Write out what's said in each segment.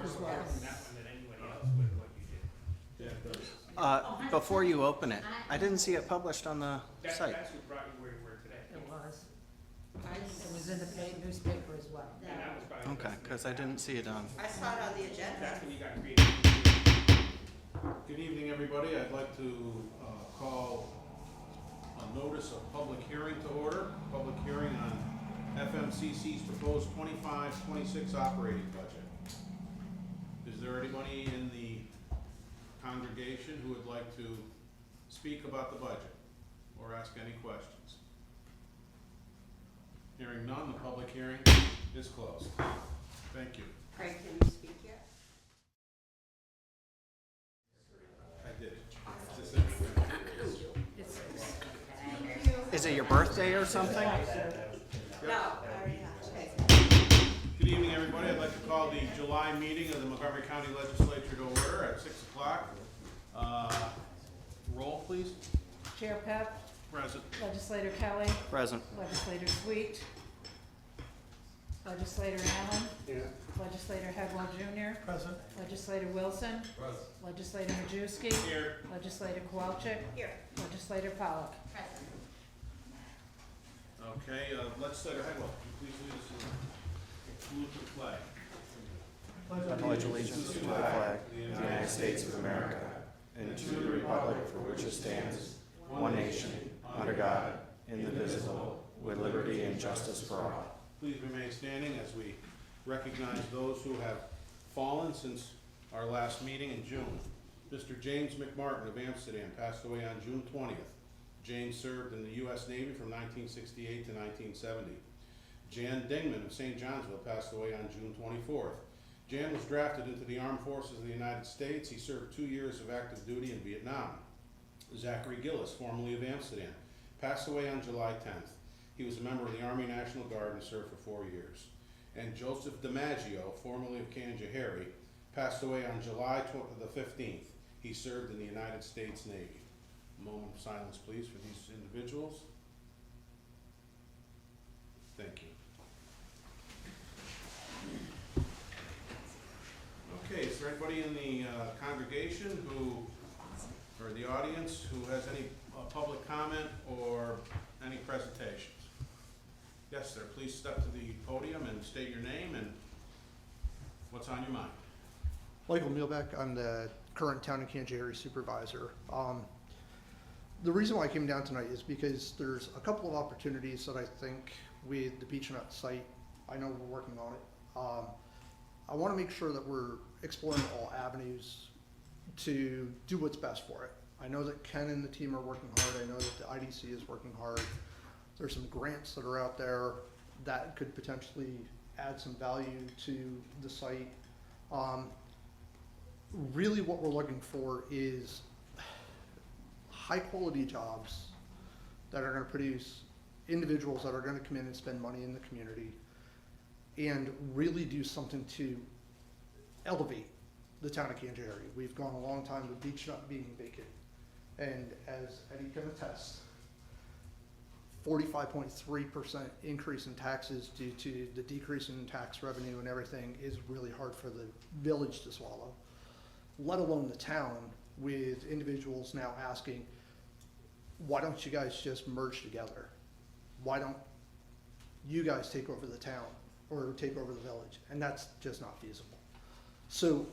as well. That one than anybody else with what you did. Yeah, it does. Before you open it, I didn't see it published on the site. That's what brought you where you were today. It was. It was in the newspaper as well. And that was probably. Okay, because I didn't see it on. I saw it on the agenda. That's when you got creative. Good evening, everybody. I'd like to call a notice of public hearing to order. Public hearing on FMCC's proposed 25-26 operating budget. Is there anybody in the congregation who would like to speak about the budget or ask any questions? Hearing none, the public hearing is closed. Thank you. Craig, can you speak yet? I did. Is it your birthday or something? No, I already have. Okay. Good evening, everybody. I'd like to call the July meeting of the Montgomery County Legislature to order at 6 o'clock. Roll, please. Chair Pep, Present. Legislator Kelly, Present. Legislator Sweet, Legislator Allen, Legislator Headwell Jr., Present. Legislator Wilson, Legislator Majewski, Here. Legislator Kowalczyk, Here. Legislator Pollock. Present. Okay, Legislator Headwell, could you please lead us in salute to the flag? I pledge allegiance to the flag of the United States of America and to the republic for which it stands, one nation, under God, indivisible, with liberty and justice for all. Please remain standing as we recognize those who have fallen since our last meeting in June. Mr. James McMartin of Amsterdam passed away on June 20th. James served in the U.S. Navy from 1968 to 1970. Jan Dingman of St. Johnsville passed away on June 24th. Jan was drafted into the Armed Forces of the United States. He served 2 years of active duty in Vietnam. Zachary Gillis, formerly of Amsterdam, passed away on July 10th. He was a member of the Army National Guard and served for 4 years. And Joseph DiMaggio, formerly of Canajoharie, passed away on July the 15th. He served in the United States Navy. A moment of silence, please, for these individuals. Thank you. Okay, is there anybody in the congregation who, or the audience, who has any public comment or any presentations? Yes, sir. Please step to the podium and state your name and what's on your mind. Michael Mielbeck, I'm the current Town of Canajoharie supervisor. The reason why I came down tonight is because there's a couple of opportunities that I think with the Beach Nut site, I know we're working on it. I want to make sure that we're exploring all avenues to do what's best for it. I know that Ken and the team are working hard. I know that the IDC is working hard. There's some grants that are out there that could potentially add some value to the site. Really what we're looking for is high quality jobs that are going to produce individuals that are going to come in and spend money in the community and really do something to elevate the town of Canajoharie. We've gone a long time with Beach Nut being vacant, and as Eddie can attest, 45.3% increase in taxes due to the decrease in tax revenue and everything is really hard for the village to swallow, let alone the town, with individuals now asking, why don't you guys just merge together? Why don't you guys take over the town or take over the village? And that's just not feasible. So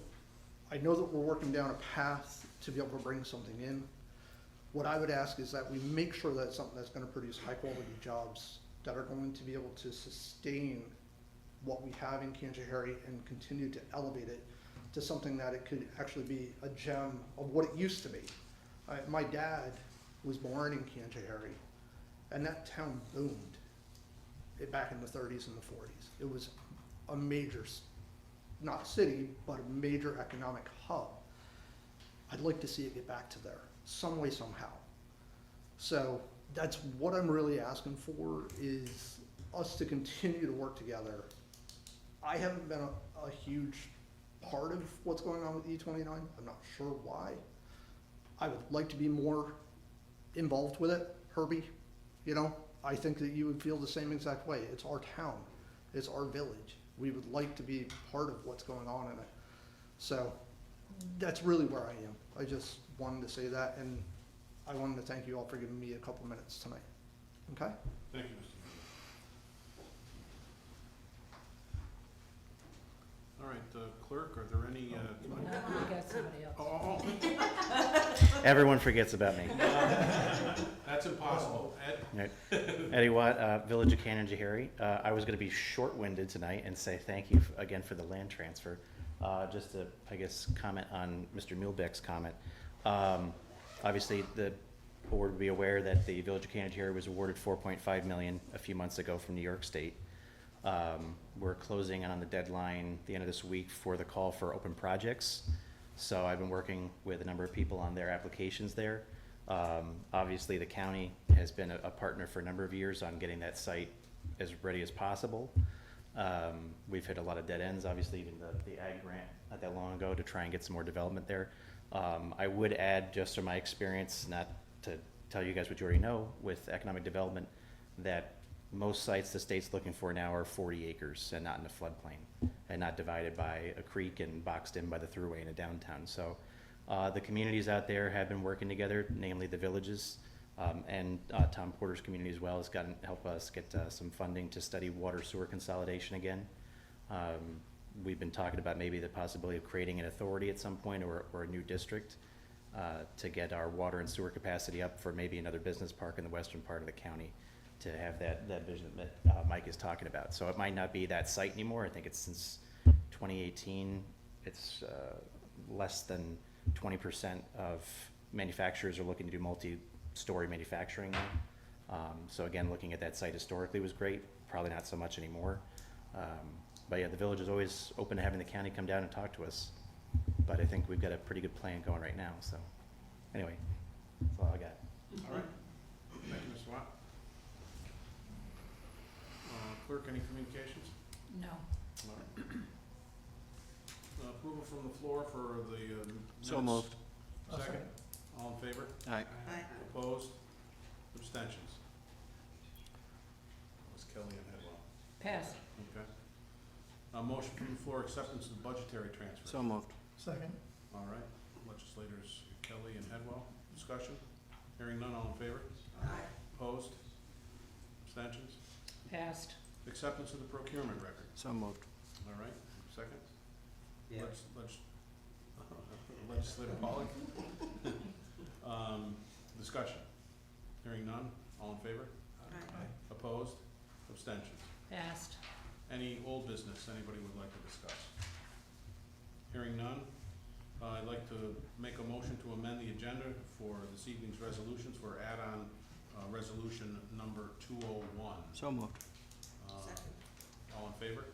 I know that we're working down a path to be able to bring something in. What I would ask is that we make sure that it's something that's going to produce high quality jobs that are going to be able to sustain what we have in Canajoharie and continue to elevate it to something that it could actually be a gem of what it used to be. My dad was born in Canajoharie, and that town boomed back in the 30s and the 40s. It was a major, not city, but a major economic hub. I'd like to see it get back to there, some way, somehow. So that's what I'm really asking for, is us to continue to work together. I haven't been a huge part of what's going on with E29. I'm not sure why. I would like to be more involved with it, Herbie. You know, I think that you would feel the same exact way. It's our town. It's our village. We would like to be part of what's going on in it. So that's really where I am. I just wanted to say that, and I wanted to thank you all for giving me a couple minutes tonight. Okay? Thank you, Mr. Mayor. All right, clerk, are there any, No, we got somebody else. Everyone forgets about me. that's impossible. Ed? Eddie Watt, Village of Canongahary. I was going to be short-winded tonight and say thank you again for the land transfer. Just to, I guess, comment on Mr. Muehlbeck's comment. Obviously, the board would be aware that the Village of Canongahary was awarded $4.5 million a few months ago from New York State. We're closing on the deadline the end of this week for the call for open projects. So I've been working with a number of people on their applications there. Obviously, the county has been a partner for a number of years on getting that site as ready as possible. We've hit a lot of dead ends, obviously, even the ag grant not that long ago to try and get some more development there. I would add, just from my experience, not to tell you guys what you already know, with economic development, that most sites the state's looking for now are 40 acres and not in a floodplain and not divided by a creek and boxed in by the thruway in a downtown. So the communities out there have been working together, namely the villages, and Tom Porter's community as well has gotten help us get some funding to study water sewer consolidation again. We've been talking about maybe the possibility of creating an authority at some point or a new district to get our water and sewer capacity up for maybe another business park in the western part of the county to have that vision that Mike is talking about. So it might not be that site anymore. I think it's since 2018, it's less than 20% of manufacturers are looking to do multi-story manufacturing now. So again, looking at that site historically was great, probably not so much anymore. But yeah, the village is always open to having the county come down and talk to us. But I think we've got a pretty good plan going right now, so anyway, that's all I got. All right. Thank you, Mr. Watt. Clerk, any communications? No. All right. Approval from the floor for the minutes. So moved. Second. All in favor? Aye. Aye. Opposed? Abstentions? That was Kelly and Headwell. Pass. Okay. Motion from the floor, acceptance of budgetary transfers. So moved. Second. All right. Legislators Kelly and Headwell. Discussion? Hearing none, all in favor? Aye. Opposed? Abstentions? Passed. Acceptance of the procurement record. So moved. All right. Second? Yeah. Legislator Pollock. Discussion. Hearing none, all in favor? Aye. Opposed? Abstentions? Passed. Any old business anybody would like to discuss? Hearing none, I'd like to make a motion to amend the agenda for this evening's resolutions for add-on resolution number 201. So moved. Second. All in favor?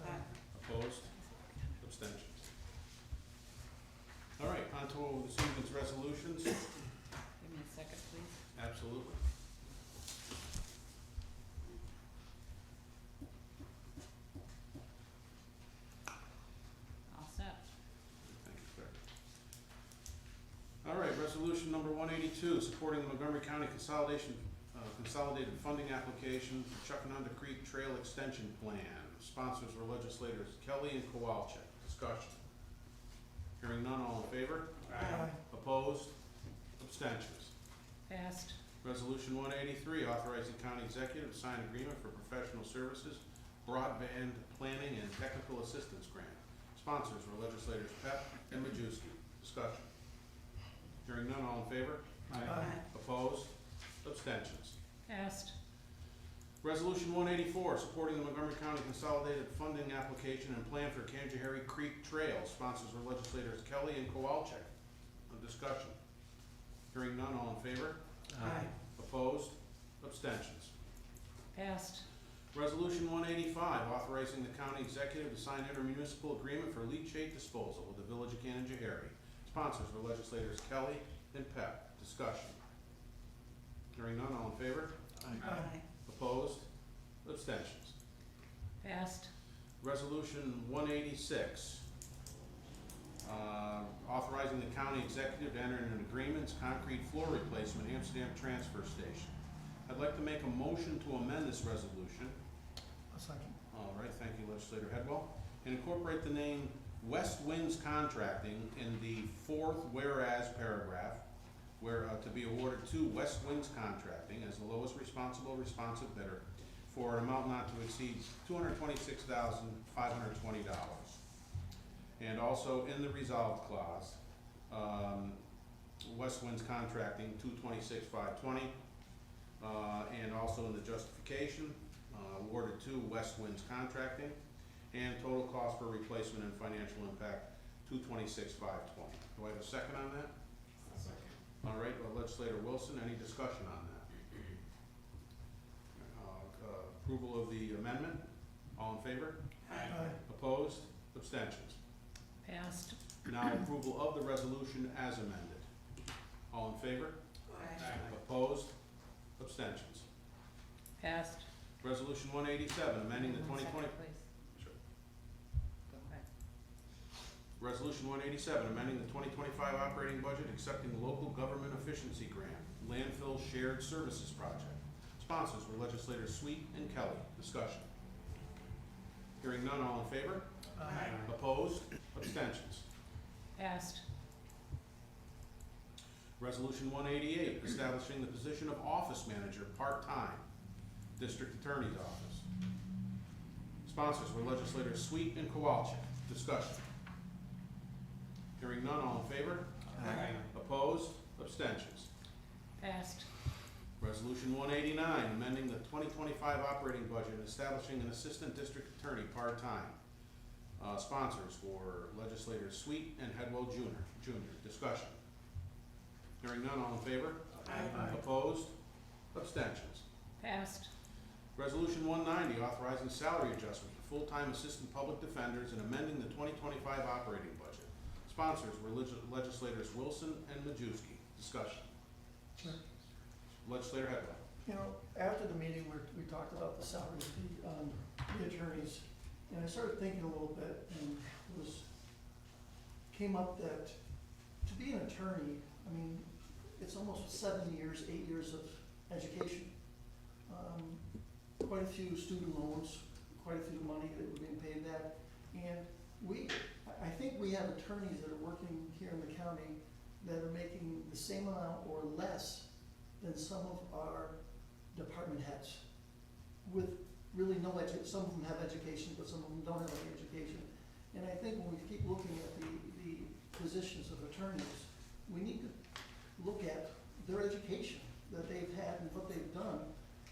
Aye. Opposed? Abstentions? All right, on to this evening's resolutions. Give me a second, please. Absolutely. All set. Thank you, sir. All right, resolution number 182, supporting the Montgomery County Consolidated Funding Application for Chuckanunda Creek Trail Extension Plan. Sponsors were legislators Kelly and Kowalczyk. Discussion. Hearing none, all in favor? Aye. Opposed? Abstentions? Passed. Resolution 183, authorizing county executive to sign agreement for professional services, broadband planning and technical assistance grant. Sponsors were legislators Pep and Majewski. Discussion. Hearing none, all in favor? Aye. Opposed? Abstentions? Passed. Resolution 184, supporting the Montgomery County Consolidated Funding Application and Plan for Canongahary Creek Trail. Sponsors were legislators Kelly and Kowalczyk. Discussion. Hearing none, all in favor? Aye. Opposed? Abstentions? Passed. Resolution 185, authorizing the county executive to sign intermunicipal agreement for leachate disposal with the Village of Canongahary. Sponsors were legislators Kelly and Pep. Discussion. Hearing none, all in favor? Aye. Opposed? Abstentions? Passed. Resolution 186, authorizing the county executive to enter into agreements, concrete floor replacement, Amsterdam Transfer Station. I'd like to make a motion to amend this resolution. A second. All right, thank you, legislator Headwell. And incorporate the name West Winds Contracting in the fourth whereas paragraph, where, to be awarded to West Winds Contracting as the lowest responsive bidder for an amount not to exceed $226,520. And also in the resolved clause, West Winds Contracting, $226,520. And also in the justification, awarded to West Winds Contracting, and total cost for replacement and financial impact, $226,520. Do I have a second on that? All right, Legislator Wilson, any discussion on that? Approval of the amendment, all in favor? Opposed? Abstentions? Passed. Now approval of the resolution as amended. All in favor? Opposed? Abstentions? Passed. Resolution 187, amending the 2020. Second, please. Sure. Go ahead. Resolution 187, amending the 2025 operating budget, accepting the local government efficiency grant, landfill shared services project. Sponsors were legislators Sweet and Kelly. Discussion. Hearing none, all in favor? Opposed? Abstentions? Passed. Resolution 188, establishing the position of office manager, part-time, District Attorney's Office. Sponsors were legislators Sweet and Kowalczyk. Discussion. Hearing none, all in favor? Opposed? Abstentions? Passed. Resolution 189, amending the 2025 operating budget and establishing an assistant district attorney part-time. Sponsors were legislators Sweet and Headwell Jr. Discussion. Hearing none, all in favor? Opposed? Abstentions? Passed. Resolution 190, authorizing salary adjustment for full-time assistant public defenders and amending the 2025 operating budget. Sponsors were legislators Wilson and Majewski. Discussion. Sure. Legislator Headwell. You know, after the meeting, we talked about the salaries of the attorneys, and I started thinking a little bit, and came up that to be an attorney, I mean, it's almost 7 years, 8 years of education. Quite a few student loans, quite a few money that we're being paid that, and I think we have attorneys that are working here in the county that are making the same amount or less than some of our department heads with really no some of them have education, but some of them don't have any education. And I think when we keep looking at the positions of attorneys, we need to look at their education that they've had and what they've done,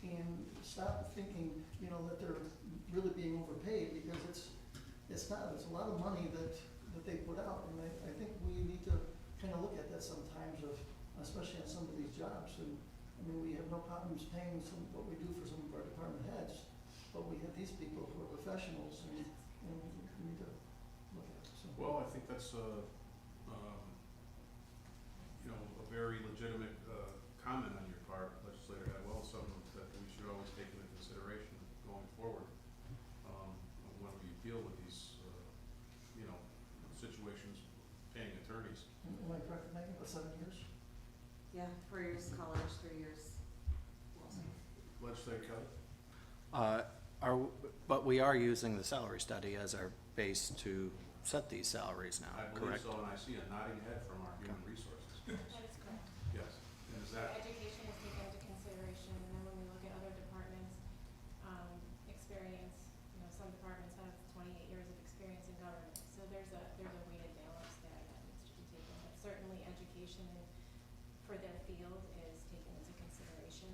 and stop thinking, you know, that they're really being overpaid, because it's not. It's a lot of money that they put out, and I think we need to kind of look at that sometimes, especially on some of these jobs. And I mean, we have no problems paying what we do for some of our department heads, but we have these people who are professionals, and we need to look at it. So. Well, I think that's a very legitimate comment on your part, Legislator Headwell, something that we should always take into consideration going forward when we deal with these, situations paying attorneys. Am I correct in making about 7 years? Yeah, 4 years college, 3 years. Legislator Kelly? But we are using the salary study as our base to set these salaries now, I believe correct? so, and I see a nodding head from our human resources. That is correct. Yes, and is that, Education is taken into consideration, and then when we look at other departments' experience, some departments have 28 years of experience in government, so there's a weighted balance there that needs to be taken. But certainly education for their field is taken into consideration.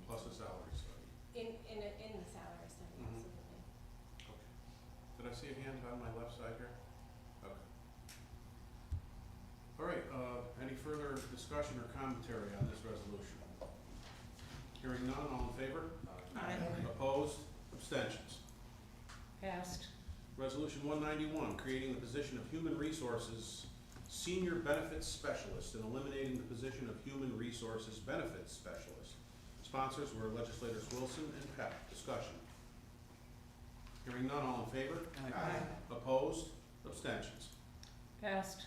plus a salary study? In the salary study, Mhm. absolutely. Okay. Did I see a hand on my left side here? Okay. All right, any further discussion or commentary on this resolution? Hearing none, all in favor? Opposed? Abstentions? Passed. Resolution 191, creating the position of Human Resources Senior Benefits Specialist and eliminating the position of Human Resources Benefits Specialist. Sponsors were legislators Wilson and Peck. Discussion. Hearing none, all in favor? Opposed? Abstentions? Passed.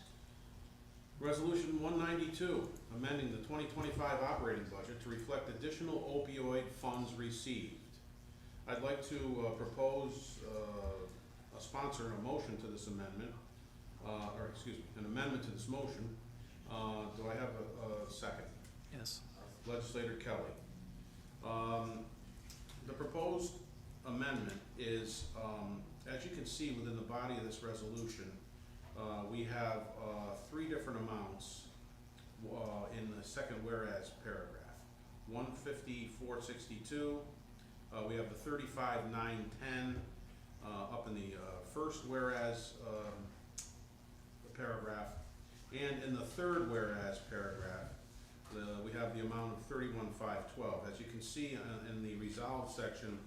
Resolution 192, amending the 2025 operating budget to reflect additional opioid funds received. I'd like to propose a sponsor and a motion to this amendment an amendment to this motion. Do I have a second? Yes. Legislator Kelly. The proposed amendment is, as you can see within the body of this resolution, we have three different amounts in the second whereas paragraph. 154.62, we have the 35.910 up in the first whereas paragraph, and in the third whereas paragraph, we have the amount of 31.512. As you can see in the resolved section,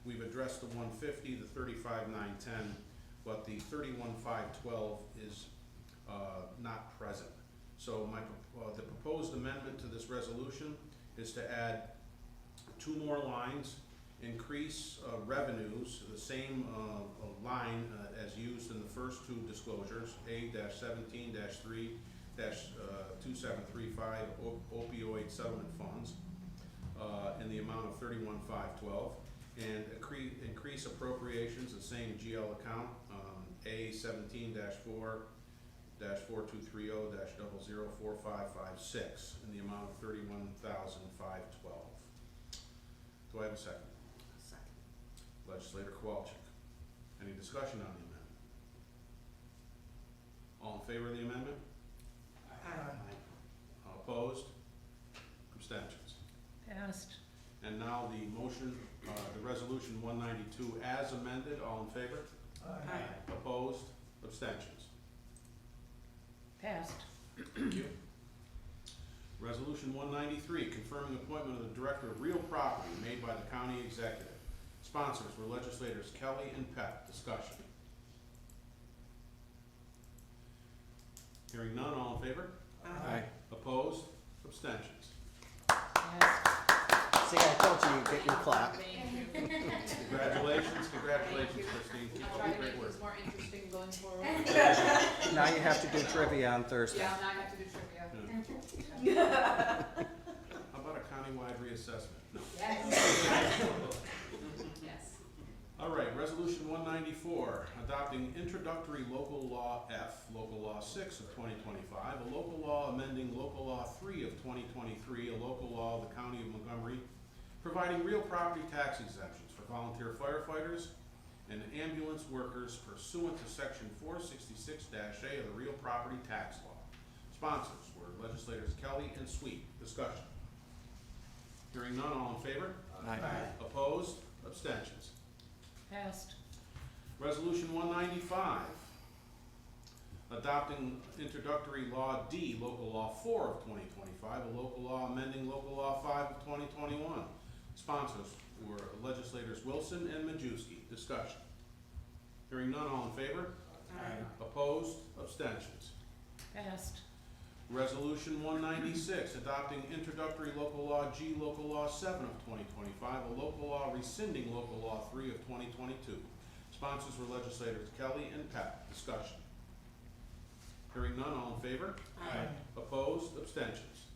we've addressed the 150, the 35.910, but the 31.512 is not present. So the proposed amendment to this resolution is to add two more lines, increase revenues, the same line as used in the first two disclosures, A-17-3-2735 opioid settlement funds in the amount of 31.512, and increase appropriations, the same GL account, A17-4-4230-004556 in the amount of 31,512. Do I have a second? Second. Legislator Kowalczyk. Any discussion on the amendment? All in favor of the amendment? Opposed? Abstentions? Passed. And now the motion, the resolution 192 as amended, all in favor? Opposed? Abstentions? Passed. Thank you. Resolution 193, confirming appointment of the Director of Real Property made by the County Executive. Sponsors were legislators Kelly and Peck. Discussion. Hearing none, all in favor? Aye. Opposed? Abstentions? Passed. See, I told you you'd get your clap. Thank you. Congratulations, Christine. Keep I'll up try the to great make work. things more interesting going forward. Now you have to do trivia on Thursday. Yeah, now I have to do trivia. How about a countywide reassessment? No. Yes. Yes. All right, resolution 194, adopting introductory local law F, local law 6 of 2025, a local law amending local law 3 of 2023, a local law of the County of Montgomery, providing real property tax exemptions for volunteer firefighters and ambulance workers pursuant to section 466-A of the real property tax law. Sponsors were legislators Kelly and Sweet. Discussion. Hearing none, all in favor? Aye. Opposed? Abstentions? Passed. Resolution 195, adopting introductory law D, local law 4 of 2025, a local law amending local law 5 of 2021. Sponsors were legislators Wilson and Majewski. Discussion. Hearing none, all in favor? Opposed? Abstentions? Passed. Resolution 196, adopting introductory local law G, local law 7 of 2025, a local law rescinding local law 3 of 2022. Sponsors were legislators Kelly and Peck. Discussion. Hearing none, all in favor? Opposed? Abstentions?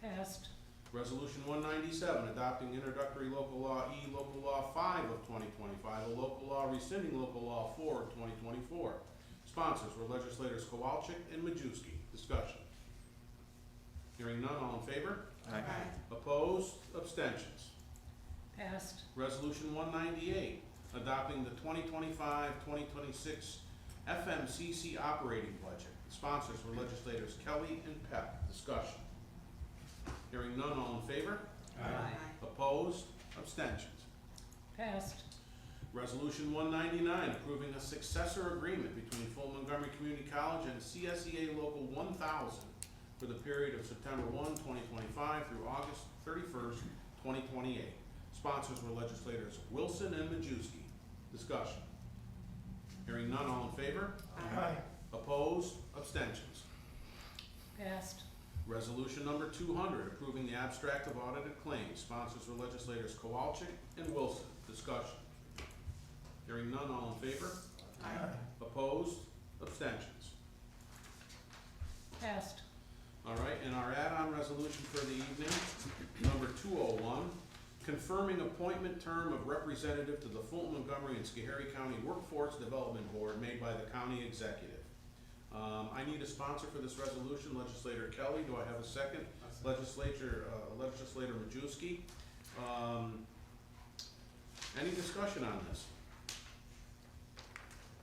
Passed. Resolution 197, adopting introductory local law E, local law 5 of 2025, a local law rescinding local law 4 of 2024. Sponsors were legislators Kowalczyk and Majewski. Discussion. Hearing none, all in favor? Opposed? Abstentions? Passed. Resolution 198, adopting the 2025-2026 FMCC operating budget. Sponsors were legislators Kelly and Peck. Discussion. Hearing none, all in favor? Opposed? Abstentions? Passed. Resolution 199, approving a successor agreement between Fulton Montgomery Community College and CSEA Local 1000 for the period of September 1, 2025 through August 31st, 2028. Sponsors were legislators Wilson and Majewski. Discussion. Hearing none, all in favor? Opposed? Abstentions? Passed. Resolution number 200, approving the abstract of audited claims. Sponsors were legislators Kowalczyk and Wilson. Discussion. Hearing none, all in favor? Opposed? Abstentions? Passed. All right, and our add-on resolution for the evening, number 201, confirming appointment term of representative to the Fulton Montgomery and Schoharie County Workforce Development Board made by the County Executive. I need a sponsor for this resolution, Legislator Kelly. Do I have a second? Legislator Majewski. Any discussion on this?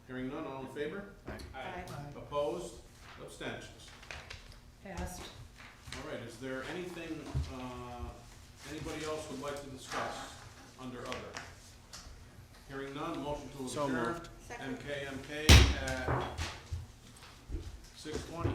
Hearing none, all in favor? Aye. Opposed? Abstentions? Passed. All right, is there anything, anybody else would like to discuss under other? Hearing none, motion to So adjourn. moved. Second. MKMK at 6:20.